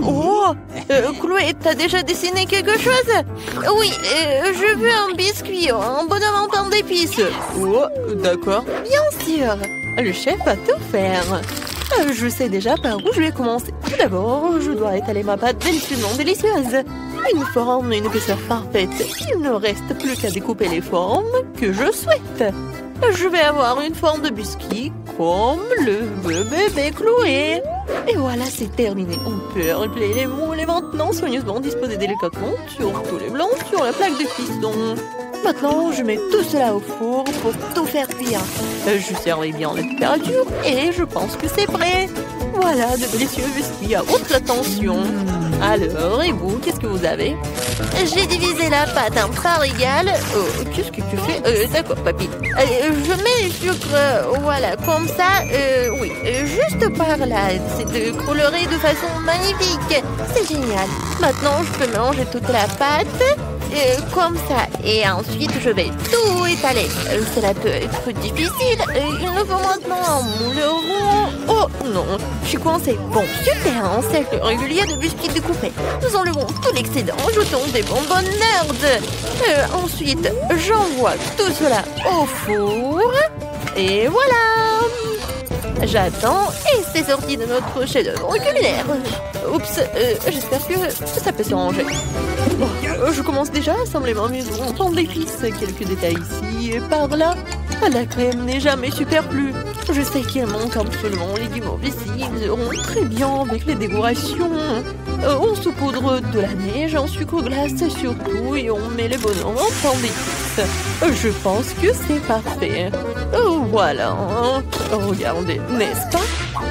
Oh, Chloé, t'as déjà dessiné quelque chose? Oui, je veux un biscuit, un bonhomme en pain d'épices. Oh, d'accord. Bien sûr, le chef va tout faire. Je sais déjà par où je vais commencer. Tout d'abord, je dois étaler ma pâte délicieusement délicieuse. Une forme et une épaisseur parfaite. Il ne reste plus qu'à découper les formes que je souhaite. Je vais avoir une forme de biscuit comme le veut bébé Chloé. Et voilà, c'est terminé. On peut régler les moules et maintenant soigneusement disposer délicatement sur tous les blancs sur la plaque de cuisson. Maintenant, je mets tout cela au four pour tout faire cuire. Je surveille bien la température et je pense que c'est prêt. Voilà, de délicieux biscuits à haute tension. Alors, et vous, qu'est-ce que vous avez? J'ai divisé la pâte en parts égales. Oh, qu'est-ce que tu fais? D'accord, papy. Je mets le sucre, voilà, comme ça. Oui, juste par là. C'est de colorer de façon magnifique. C'est génial. Maintenant, je peux mélanger toute la pâte. Comme ça. Et ensuite, je vais tout étaler. Cela peut être difficile. Il nous faut maintenant un moule rond. Oh non, je suis coincée. Bon, super, un cercle régulier de biscuits découpés. Nous enlevons tout l'excédent, ajoutons des bonbonnes nerds. Ensuite, j'envoie tout cela au four. Et voilà. J'attends et c'est sorti de notre chef-d'œuvre culinaire. Oups, j'espère que ça peut s'arranger. Bon, je commence déjà à assembler ma maison en pain d'épices. Quelques détails ici et par là. La crème n'est jamais superflue. Je sais qu'il manque absolument les légumes ici. Ils iront très bien avec les décorations. On saupoudre de la neige en sucre glace surtout et on met les bonhommes en pain d'épices. Je pense que c'est parfait. Voilà. Regardez, n'est-ce pas?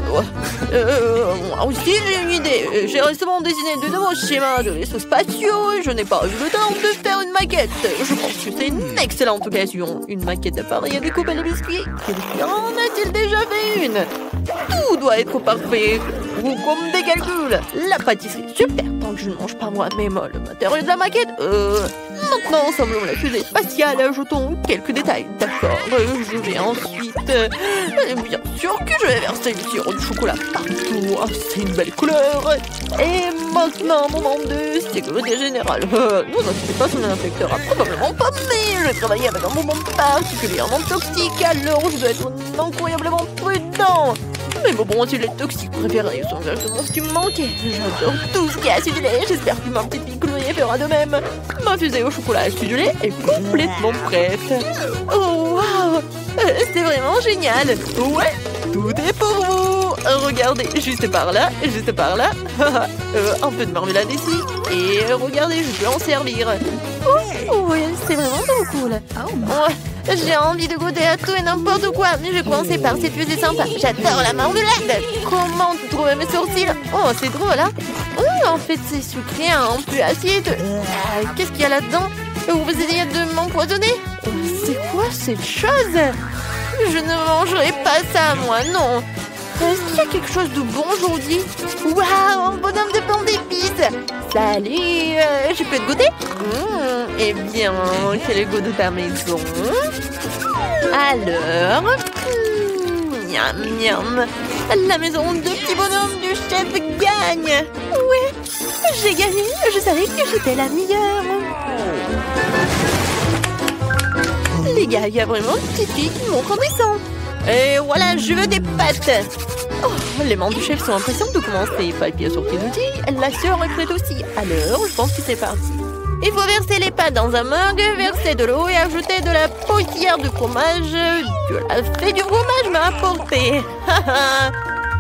Moi aussi j'ai une idée. J'ai récemment dessiné de nouveaux schémas de vaisseaux spatiaux et je n'ai pas eu le temps de faire une maquette. Je pense que c'est une excellente occasion. Une maquette d'appareil à découper les biscuits. Quelqu'un en a-t-il déjà fait une? Tout doit être parfait. Ou comme des calculs. La pâtisserie, super. Tant que je ne mange pas moi-même le matériau de la maquette. Maintenant, ensemblons la fusée spatiale. Ajoutons quelques détails. D'accord. Je vais ensuite... bien sûr que je vais verser du sirop de chocolat partout. Ah, c'est une belle couleur. Et maintenant, moment de sécurité générale. Non, c'est pas son inspecteur. Probablement pas, mais je travaille avec un moment particulièrement toxique. Alors, je dois être incroyablement prudent. Mais bon, si les toxiques préférés sont exactement ce qui me manquait. J'adore tout ce qui est acidulé. J'espère que ma petite fille Chloé fera de même. Ma fusée au chocolat acidulé est complètement prête. Oh, waouh! C'est vraiment génial. Ouais, tout est pour vous. Regardez, juste par là, juste par là. Un peu de marmelade ici. Et regardez, je peux en servir. Oh, ouais, c'est vraiment trop cool. Ouais. J'ai envie de goûter à tout et n'importe quoi, mais je commençais par cette fusée sympa. J'adore la marmelade. Comment tu trouves mes sourcils? Oh, c'est drôle, hein? En fait, c'est sucré, un peu acide. Qu'est-ce qu'il y a là-dedans? Vous essayez de m'empoisonner? C'est quoi cette chose? Je ne mangerai pas ça, moi, non. Est-ce qu'il y a quelque chose de bon aujourd'hui? Waouh, un bonhomme de pain d'épices. Salut, je peux te goûter? Eh bien, quel est le goût de ta maison? Alors, miam miam. La maison de petits bonhommes du chef gagne. Ouais, j'ai gagné. Je savais que j'étais la meilleure. Les gars, il y a vraiment une petite fille qui montre en dessin. Et voilà, je veux des pâtes. Oh, les membres du chef sont impatients de commencer. Papier sorti d'outils, la sœur est prête aussi. Alors, je pense que c'est parti. Il faut verser les pâtes dans un mug, verser de l'eau et ajouter de la poussière de fromage. De la fée du fromage m'a apporté.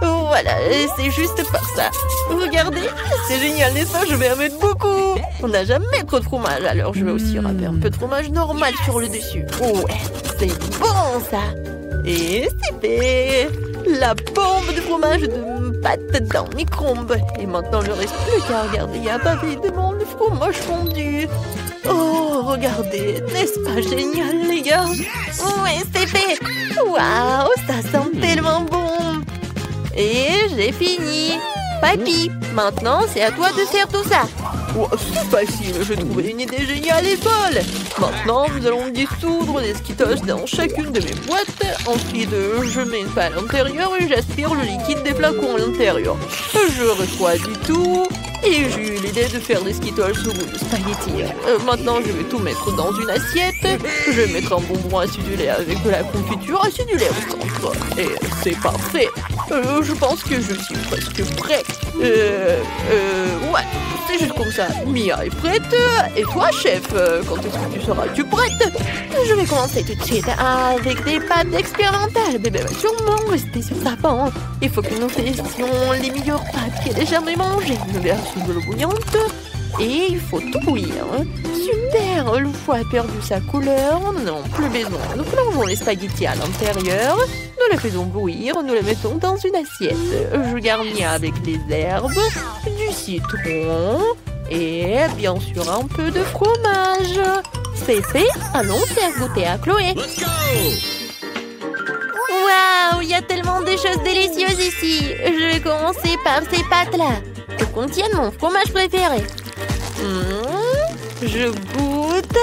Voilà, c'est juste par ça. Regardez, c'est génial, n'est-ce pas? Je vais en mettre beaucoup. On n'a jamais trop de fromage, alors je vais aussi râper un peu de fromage normal sur le dessus. Ouais, c'est bon ça. Et c'est fait. La bombe de fromage de pâte dans le micro-ondes. Et maintenant, il ne reste plus qu'à regarder. Il y a pavé devant le fromage fondu. Oh, regardez. N'est-ce pas génial, les gars? Oui, c'est fait. Waouh, ça sent tellement bon. Et j'ai fini. Papy, maintenant, c'est à toi de faire tout ça. Oh, c'est facile, j'ai trouvé une idée géniale et folle. Maintenant, nous allons dissoudre les Skittles dans chacune de mes boîtes. Ensuite, je mets une paille à l'intérieur et j'aspire le liquide des flacons à l'intérieur. Je refroidis tout. Et j'ai eu l'idée de faire des Skittles au goût de spaghetti. Maintenant, je vais tout mettre dans une assiette. Je vais mettre un bonbon acidulé avec de la confiture acidulée au centre. Et c'est parfait. Je pense que je suis presque prêt. Ouais, c'est juste comme ça. Mia est prête. Et toi, chef, quand est-ce que tu seras-tu prête? Je vais commencer tout de suite avec des pâtes expérimentales. Bébé va sûrement rester sur sa pente. Il faut que nous testions les meilleures pâtes qu'elle ait jamais mangées. Une version de l'eau bouillante. Et il faut tout bouillir. Super, le foie a perdu sa couleur. Nous n'avons plus besoin. Nous plongeons les spaghettis à l'intérieur. Nous les faisons bouillir. Nous les mettons dans une assiette. Je garnis avec des herbes, du citron et bien sûr un peu de fromage. C'est fait. Allons faire goûter à Chloé. Waouh, il y a tellement de choses délicieuses ici. Je vais commencer par ces pâtes-là. Elles contiennent mon fromage préféré. Je goûte.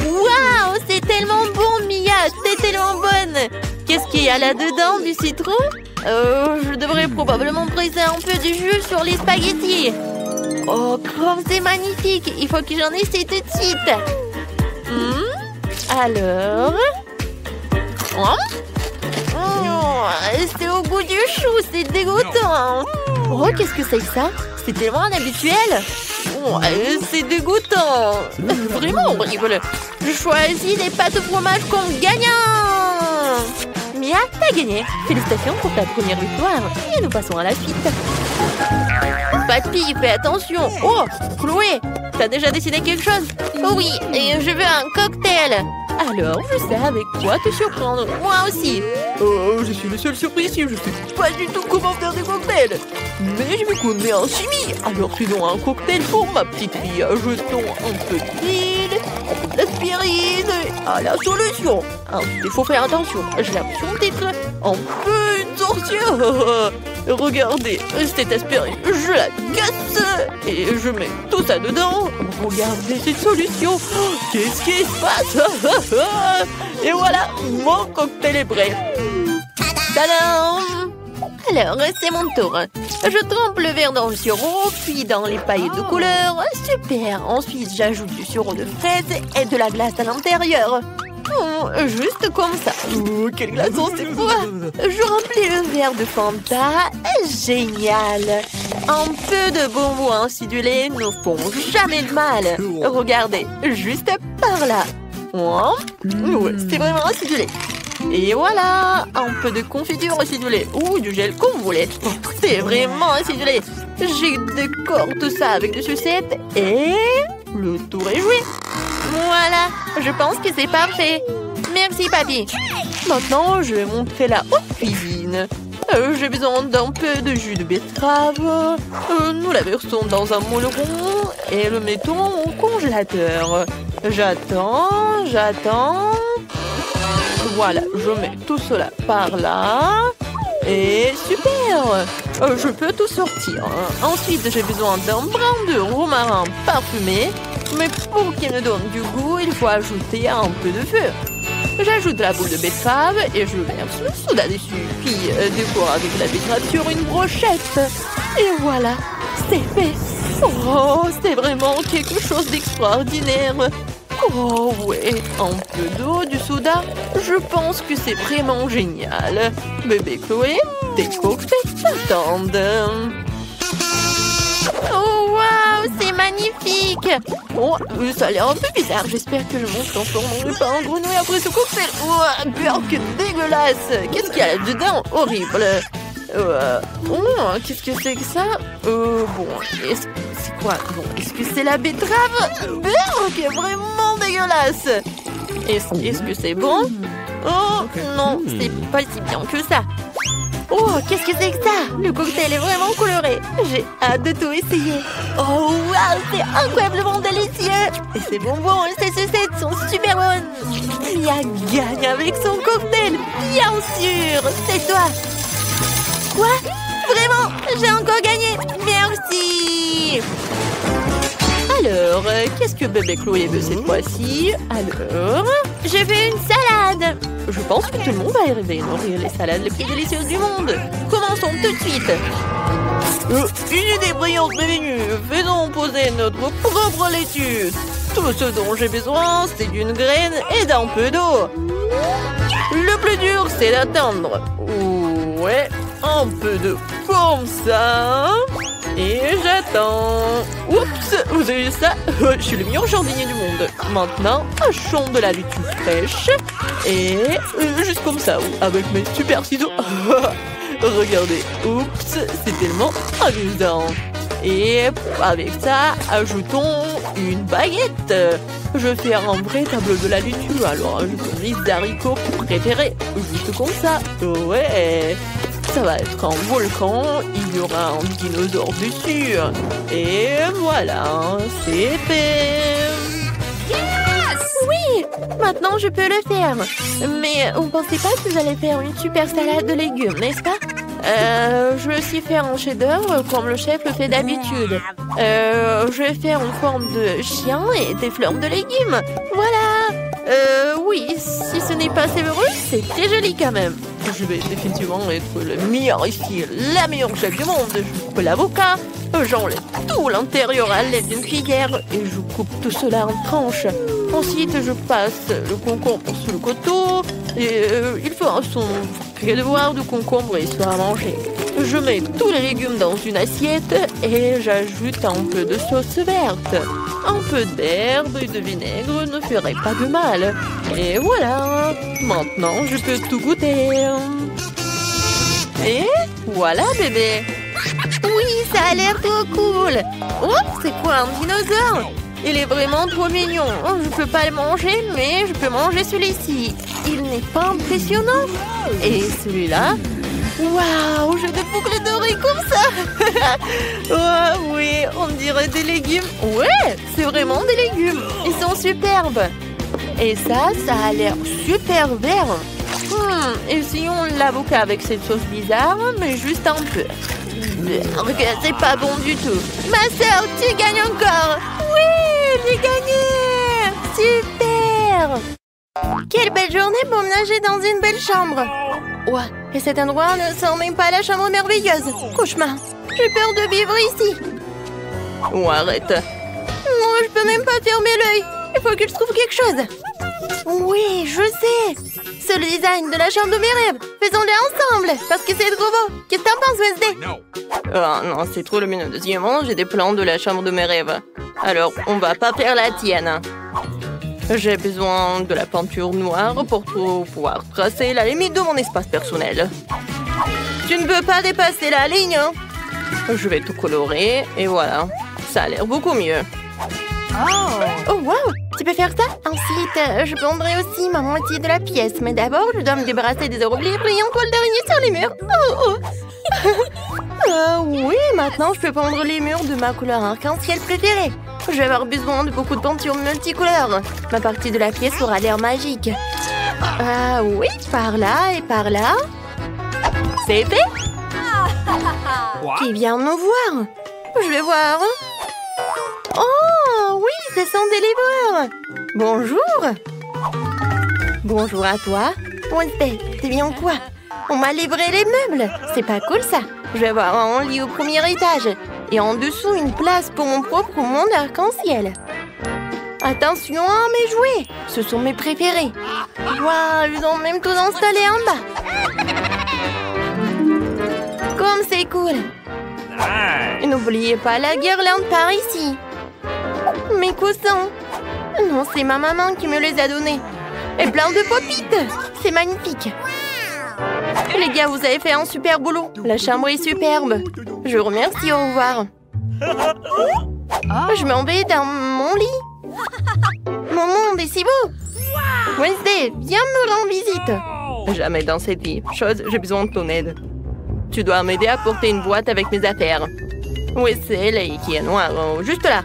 Waouh, c'est tellement bon, Mia. C'est tellement bonne. Qu'est-ce qu'il y a là-dedans? Du citron? Je devrais probablement presser un peu de jus sur les spaghettis. Oh, comme c'est magnifique. Il faut que j'en essaie tout de suite. Alors... c'est au goût du chou, c'est dégoûtant. Oh, qu'est-ce que c'est que ça? C'est tellement inhabituel. C'est dégoûtant. Vraiment horrible. Je choisis les pâtes au fromage comme gagnant. Mia, t'as gagné. Félicitations pour ta première victoire. Et nous passons à la suite. Papy, fais attention. Oh, Chloé, t'as déjà décidé quelque chose? Oui, et je veux un cocktail. Alors, je sais avec quoi te surprendre. Moi aussi. Je suis le seul surpris ici. Je sais pas du tout comment faire des cocktails. Mais je me connais en chimie. Alors, faisons un cocktail pour ma petite fille. Jetons un peu d'huile, un peu d'aspirine à la solution. Il faut faire attention. J'ai l'impression d'être un peu une sorcière. Regardez, cette aspirine, je la casse et je mets tout ça dedans. Regardez cette solution. Qu'est-ce qui se passe? Et voilà, mon cocktail est prêt. Tadam! Alors, c'est mon tour. Je trempe le verre dans le sirop, puis dans les paillettes de couleur. Super! Ensuite, j'ajoute du sirop de fraise et de la glace à l'intérieur. Juste comme ça. Quel glaçon, c'est quoi? Je remplis le verre de Fanta. Génial! Un peu de bonbons acidulés ne font jamais de mal. Regardez, juste par là. Ouais, c'est vraiment acidulé. Et voilà, un peu de confiture acidulée ou du gel comme vous voulez. C'est vraiment acidulé. Je décore tout ça avec des sucettes et le tour est joué. Voilà, je pense que c'est parfait. Merci, papy. Maintenant, je vais montrer la haute cuisine. J'ai besoin d'un peu de jus de betterave. Nous la versons dans un moule rond et le mettons au congélateur. J'attends. Voilà, je mets tout cela par là. Et super! Je peux tout sortir. Ensuite, j'ai besoin d'un brin de romarin parfumé. Mais pour qu'il me donne du goût, il faut ajouter un peu de feu. J'ajoute la boule de betterave et je verse le soda dessus. Puis décore avec la betterave sur une brochette. Et voilà, c'est fait. Oh, c'est vraiment quelque chose d'extraordinaire. Oh ouais, un peu d'eau, du soda. Je pense que c'est vraiment génial. Bébé Chloé, tes cocktails t'attendent. Oh waouh, c'est magnifique. Oh, ça a l'air un peu bizarre. J'espère que je ne me transformerai pas en grenouille après ce cocktail. Oh, burk dégueulasse. Qu'est-ce qu'il y a là-dedans? Horrible. Qu'est-ce que c'est que ça? Bon, c'est quoi? Bon, est-ce que c'est la betterave? Burk, vraiment dégueulasse. Est-ce que c'est bon? Oh, non, c'est pas si bien que ça. Oh, qu'est-ce que c'est que ça? Le cocktail est vraiment coloré. J'ai hâte de tout essayer. Oh, waouh, c'est incroyablement délicieux. Et ces bonbons et ces sucettes sont super bonnes. Mia gagne avec son cocktail. Bien sûr, c'est toi. Quoi? Vraiment? J'ai encore gagné. Merci. qu'est-ce que bébé Chloé veut cette fois-ci? Alors, je veux une salade. Je pense que tout le monde va arriver à nourrir les salades les plus délicieuses du monde. Commençons tout de suite. Une idée brillante m'est venue. Faisons poser notre propre laitue. Tout ce dont j'ai besoin, c'est d'une graine et d'un peu d'eau. Le plus dur, c'est d'attendre. Ouais, un peu de comme ça. Et j'attends. Oups, vous avez vu ça? Je suis le meilleur jardinier du monde. Maintenant, hachons de la laitue fraîche. Et juste comme ça, avec mes super ciseaux. Regardez, oups, c'est tellement amusant. Et avec ça, ajoutons une baguette. Je vais faire un vrai tableau de la laitue. Alors, ajoutons les haricots préférés. Juste comme ça. Ouais. Ça va être un volcan. Il y aura un dinosaure dessus. Et voilà, c'est fait. Oui, maintenant je peux le faire. Mais vous pensez pas que vous allez faire une super salade de légumes, n'est-ce pas? Je vais aussi faire un chef-d'œuvre comme le chef le fait d'habitude. Je vais faire une forme de chien et des fleurs de légumes. Voilà. Oui, si ce n'est pas savoureux, c'est très joli quand même. Je vais définitivement être le meilleur ici, la meilleure chef du monde. Je coupe l'avocat, j'enlève tout l'intérieur à l'aide d'une cuillère et je coupe tout cela en tranches. Ensuite, je passe le concombre sur le couteau et il fera son devoir de concombre et soit à manger. Je mets tous les légumes dans une assiette et j'ajoute un peu de sauce verte. Un peu d'herbe et de vinaigre ne ferait pas de mal. Et voilà, maintenant je peux tout goûter. Et voilà bébé. Oui, ça a l'air trop cool. Oh, c'est quoi un dinosaure? Il est vraiment trop mignon. Je peux pas le manger, mais je peux manger celui-ci. Il n'est pas impressionnant. Et celui-là? Waouh, j'ai des boucles d'oreilles comme ça. Oh, oui, on dirait des légumes. Ouais, c'est vraiment des légumes. Ils sont superbes. Et ça a l'air super vert. Essayons l'avocat avec cette sauce bizarre, mais juste un peu. C'est pas bon du tout. Ma sœur, tu gagnes encore. Oui, j'ai gagné. Super. Quelle belle journée pour me nager dans une belle chambre. Ouais, et cet endroit ne sent même pas la chambre merveilleuse. Cauchemar. J'ai peur de vivre ici. Oh, arrête. Non, je peux même pas fermer l'œil. Il faut que je trouve quelque chose. Oui, je sais. C'est le design de la chambre de mes rêves. Faisons-le ensemble, parce que c'est trop beau. Qu'est-ce que t'en penses, Wednesday? Oh non, c'est trop lumineux. Deuxièmement, j'ai des plans de la chambre de mes rêves. Alors, on va pas faire la tienne. J'ai besoin de la peinture noire pour pouvoir tracer la limite de mon espace personnel. Tu ne peux pas dépasser la ligne. Je vais tout colorer et voilà. Ça a l'air beaucoup mieux. Oh, wow! Tu peux faire ça? Ensuite, je peindrai aussi ma moitié de la pièce. Mais d'abord, je dois me débarrasser des hiéroglyphes et encore d'araignée sur les murs. Oui, maintenant, je peux peindre les murs de ma couleur arc-en-ciel préférée. Je vais avoir besoin de beaucoup de peinture multicolore. Ma partie de la pièce aura l'air magique. Oui, par là et par là. C'est fait? Qui vient me voir? Je vais voir. Oh, oui, ce sont des livreurs. Bonjour. Bonjour à toi. Wednesday, c'est bien quoi? On m'a livré les meubles. C'est pas cool, ça. Je vais avoir un lit au premier étage. Et en dessous, une place pour mon propre monde arc-en-ciel. Attention à mes jouets. Ce sont mes préférés. Waouh, ils ont même tout installé en bas. Comme c'est cool. Et n'oubliez pas la guirlande par ici. Mes coussins. Non, c'est ma maman qui me les a donnés. Et plein de pop-it. C'est magnifique. Les gars, vous avez fait un super boulot. La chambre est superbe. Je vous remercie, au revoir. Je m'en vais dans mon lit. Mon monde est si beau. Wednesday, viens me rendre visite. Jamais dans cette vie. Chose, j'ai besoin de ton aide. Tu dois m'aider à porter une boîte avec mes affaires. Où est-ce qui est noire? Juste là.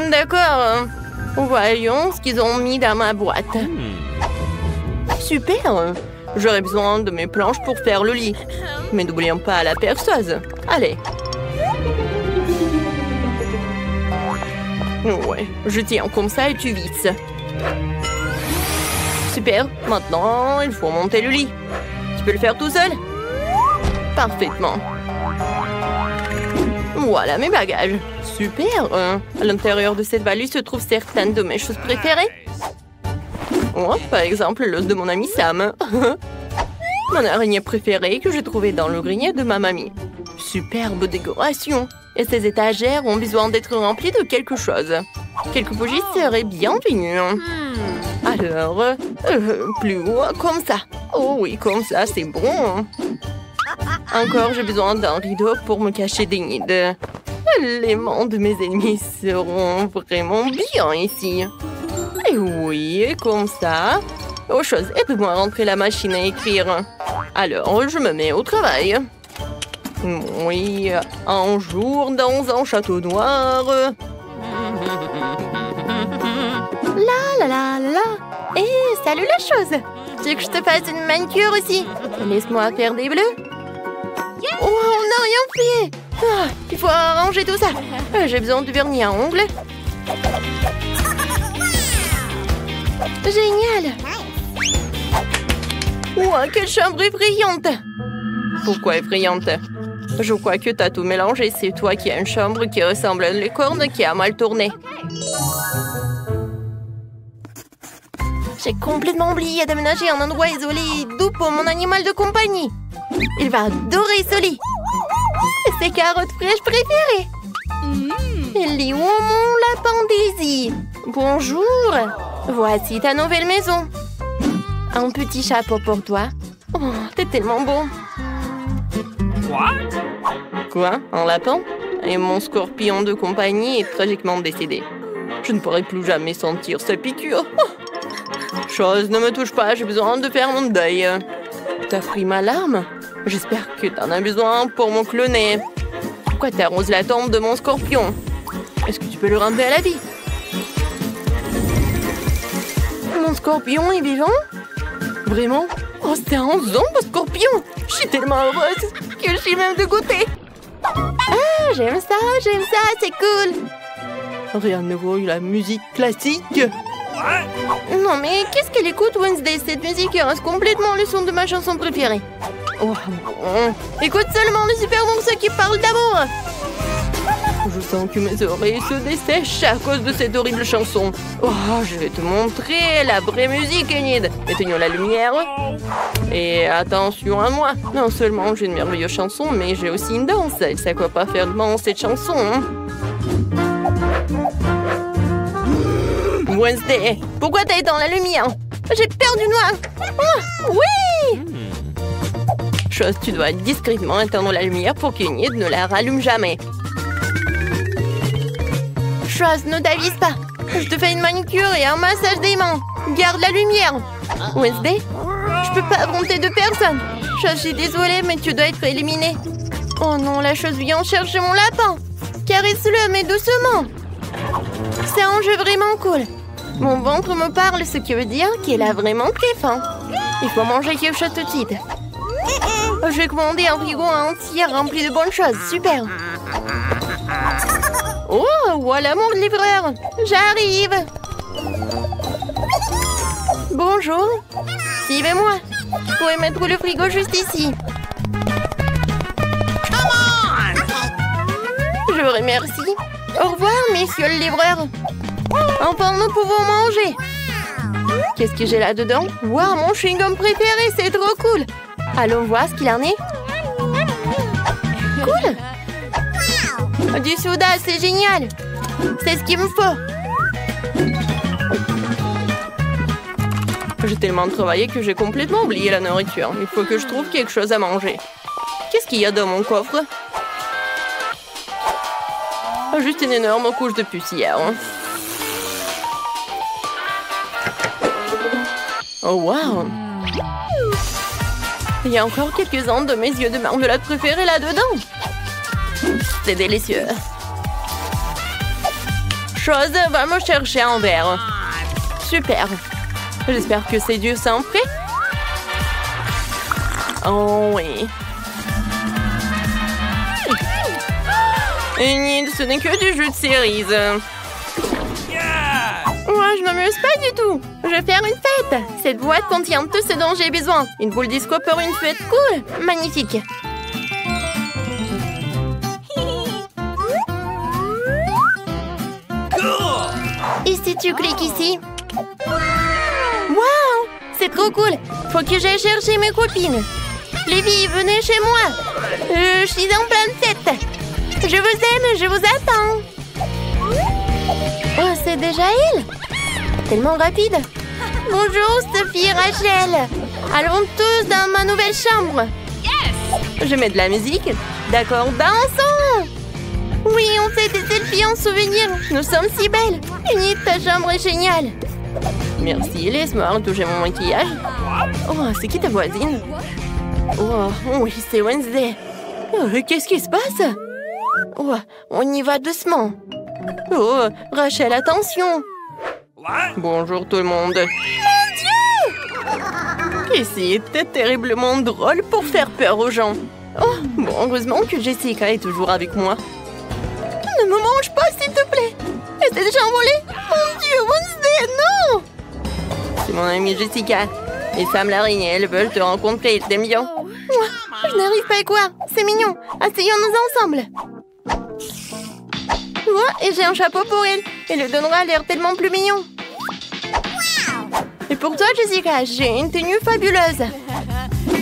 D'accord. Voyons ce qu'ils ont mis dans ma boîte. Super. J'aurais besoin de mes planches pour faire le lit. Mais n'oublions pas la perceuse. Allez. Ouais, je tiens comme ça et tu visses. Super, maintenant il faut monter le lit. Tu peux le faire tout seul? Parfaitement. Voilà mes bagages. Super. À l'intérieur de cette valise se trouvent certaines de mes choses préférées. Oh, par exemple, l'os de mon ami Sam. Mon araignée préférée que j'ai trouvée dans le grenier de ma mamie. Superbe décoration. Et ces étagères ont besoin d'être remplies de quelque chose. Quelques bougies seraient bienvenues. Alors, plus haut, comme ça. Oh oui, comme ça, c'est bon. Encore, j'ai besoin d'un rideau pour me cacher des nids. Les mains de mes ennemis seront vraiment bien ici. Et oui, comme ça. Aux choses, aide-moi à rentrer la machine à écrire. Alors, je me mets au travail. Oui, un jour dans un château noir. La la la la. Hé, salut la chose. Tu veux que je te fasse une manicure aussi? Laisse-moi faire des bleus. Oh, on n'a rien fait. Ah, il faut arranger tout ça. J'ai besoin de vernis à ongles. Génial. Ouah, quelle chambre effrayante. Pourquoi effrayante? Je crois que t'as tout mélangé. C'est toi qui as une chambre qui ressemble à une licorne qui a mal tourné. J'ai complètement oublié d'aménager un endroit isolé et doux pour mon animal de compagnie. Il va adorer ce lit. Ses carottes fraîches préférées. Il est où mon lapin Daisy? Bonjour. Voici ta nouvelle maison. Un petit chapeau pour toi. Oh, t'es tellement beau. Quoi? Un lapin? Et mon scorpion de compagnie est tragiquement décédé. Je ne pourrai plus jamais sentir sa piqûre. Chose, ne me touche pas, j'ai besoin de faire mon deuil. T'as pris ma larme? J'espère que t'en as besoin pour mon cloner. Pourquoi t'arroses la tombe de mon scorpion? Est-ce que tu peux le ramener à la vie? Mon scorpion est vivant? Vraiment? Oh, c'est un zombie scorpion! Je suis tellement heureuse que je suis même dégoûtée. Ah, j'aime ça, c'est cool. Rien ne vaut la musique classique. Non, mais qu'est-ce qu'elle écoute, Wednesday? Cette musique reste complètement le son de ma chanson préférée. Oh, bon. Écoute seulement le super morceau qui parle d'amour. Je sens que mes oreilles se dessèchent à cause de cette horrible chanson. Oh, je vais te montrer la vraie musique, Enid. Éteignons la lumière. Et attention à moi. Non seulement j'ai une merveilleuse chanson, mais j'ai aussi une danse. Et ça quoi pas faire de mal cette chanson. Hein? Wednesday, pourquoi t'as éteint la lumière? J'ai peur du noir. Oh, oui! Chose, tu dois discrètement éteindre la lumière pour qu'Enid ne la rallume jamais. Chose, ne t'avise pas. Je te fais une manicure et un massage des mains. Garde la lumière. Wednesday, je peux pas affronter deux personnes. Chose, je suis désolée, mais tu dois être éliminée. Oh non, la chose vient chercher mon lapin. Caresse-le, mais doucement. C'est un jeu vraiment cool. Mon ventre me parle, ce qui veut dire qu'il a vraiment très faim. Il faut manger quelque chose tout de suite. Je vais commander un frigo entier rempli de bonnes choses. Super. Oh, voilà mon livreur. J'arrive. Bonjour. Suivez-moi. Vous pouvez mettre le frigo juste ici. Je vous remercie. Au revoir, messieurs le livreur. Enfin, nous pouvons manger. Qu'est-ce que j'ai là-dedans? Waouh, mon chewing-gum préféré, c'est trop cool. Allons voir ce qu'il en est. Cool. Du soda, c'est génial. C'est ce qu'il me faut. J'ai tellement travaillé que j'ai complètement oublié la nourriture. Il faut que je trouve quelque chose à manger. Qu'est-ce qu'il y a dans mon coffre? Juste une énorme couche de poussière. Oh, wow! Il y a encore quelques-uns de mes yeux de marmelade préférés là-dedans. C'est délicieux. Chose, va me chercher un verre. Super. J'espère que ces dieux sont prêts. Oh oui. Enid, ce n'est que du jus de cerise. je m'amuse pas du tout. Je vais faire une fête. Cette boîte contient tout ce dont j'ai besoin. Une boule disco pour une fête cool. Magnifique. Et si tu cliques ici? Waouh! C'est trop cool. Faut que j'aille chercher mes copines. Les filles, venez chez moi. Je suis en pleine fête. Je vous aime, je vous attends. Oh, c'est déjà elle? Tellement rapide. Bonjour, Sophie et Rachel. Allons tous dans ma nouvelle chambre. Yes! Je mets de la musique. D'accord, dansons. Oui, on fait des selfies en souvenir. Nous sommes si belles. Unis, ta chambre est géniale. Merci, laisse-moi retoucher mon maquillage. Oh, c'est qui ta voisine? Oh, oui, c'est Wednesday. Oh, qu'est-ce qui se passe? Oh, on y va doucement. Oh, Rachel, attention. Bonjour tout le monde. Mon Dieu! Ici était terriblement drôle pour faire peur aux gens. Oh, bon, heureusement que Jessica est toujours avec moi. Ne me mange pas, s'il te plaît. Elle s'est déjà envolée. Mon Dieu, Wednesday, non! C'est mon amie Jessica. Et Sam l'araignée, elles veulent te rencontrer, ils t'aiment bien. Je n'arrive pas à croire. C'est mignon. Asseyons-nous ensemble. Oh, et j'ai un chapeau pour elle. Elle le donnera l'air tellement plus mignon. Et pour toi, Jessica, j'ai une tenue fabuleuse.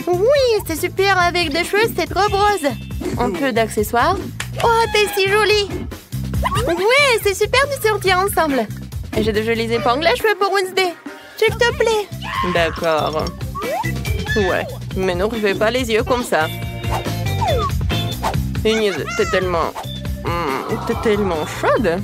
Oui, c'est super avec des cheveux, c'est trop rose. Un peu d'accessoires. Oh, t'es si jolie. Ouais, c'est super de sortir ensemble. Et j'ai de jolies épingles à cheveux pour Wednesday. S'il te plaît. D'accord. Ouais, mais ne refais pas les yeux comme ça. T'es tellement... T'es tellement chaude.